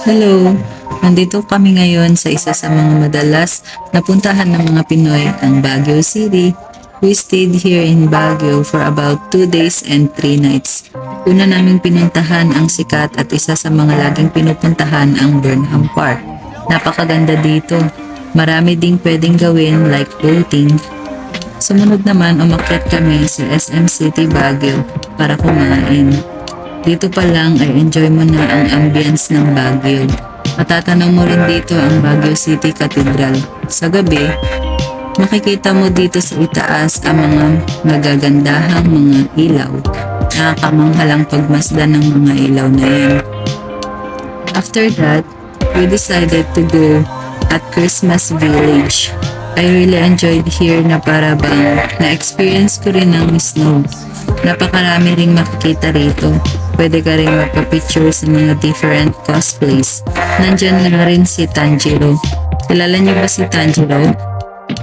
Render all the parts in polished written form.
Hello! Nandito kami ngayon sa isa sa mga madalas napuntahan ng mga Pinoy, ang Baguio City. We stayed here in Baguio for about 2 days and 3 nights. Una naming pinuntahan ang sikat at isa sa mga laging pinupuntahan ang Burnham Park. Napakaganda dito. Marami ding pwedeng gawin like boating. Sumunod naman umakyat kami sa SM City Baguio para kumain. Dito pa lang ay enjoy mo na ang ambience ng Baguio. Matatanaw mo rin dito ang Baguio City Cathedral. Sa gabi, makikita mo dito sa itaas ang mga magagandahang mga ilaw. Nakakamanghalang pagmasdan ng mga ilaw na yan. After that, we decided to go at Christmas Village. I really enjoyed here na para bang na-experience ko rin ang snow. Napakarami ring makikita rito. Pwede ka rin magpa-picture sa mga different cosplays. Nandyan na rin si Tanjiro. Kilala niyo ba si Tanjiro?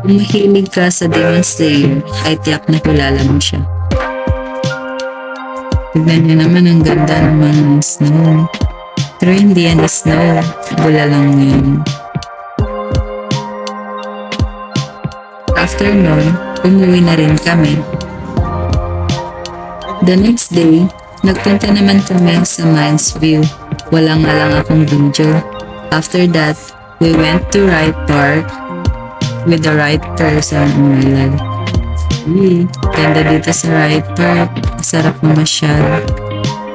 Kung mahilig ka sa Demon Slayer, ay tiyak na kilala mo siya. Tignan niyo naman ang ganda ng mga snow. Pero hindi yan snow. Bula lang yun. After nun, umuwi na rin kami. The next day, nagpunta naman kami sa Mines View. Walang nga lang akong video. After that, we went to Wright Park with the right person in my life. Ganda dito sa Wright Park. Sarap mamasyal.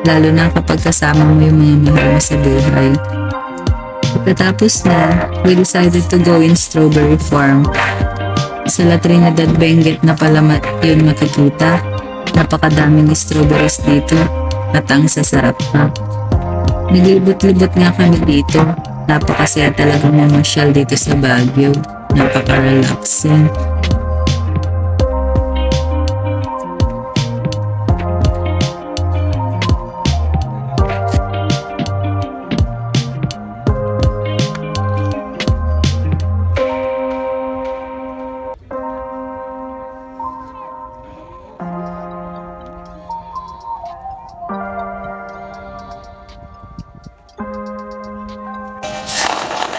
Lalo na kapag kasama mo yung mga mahal mo sa buhay. Pagkatapos na, we decided to go in Strawberry Farm. Sa La Trinidad Benguet na pala yun makikita. Napakadaming strawberries dito at ang sasarap pa. Naglibot-libot nga kami dito. Napakasaya talaga mamasyal dito sa Baguio. Napaka-relaxing.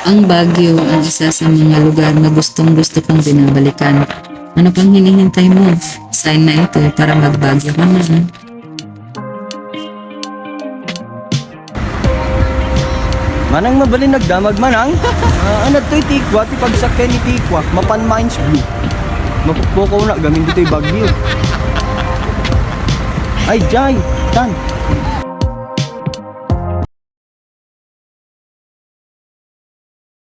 Ang Baguio ang isa sa mga lugar na gustong-gusto kong binabalikan. Ano pang hinihintay mo? Sign na ito para mag-Baguio ka na. Manang mabalin nagdamag manang. Ano to'y tikwa, ti pagsakyan ni tikwa, mapan Mines Blue. Mapupukaw na gamin dito'y Baguio. Ay, Jai, Tan.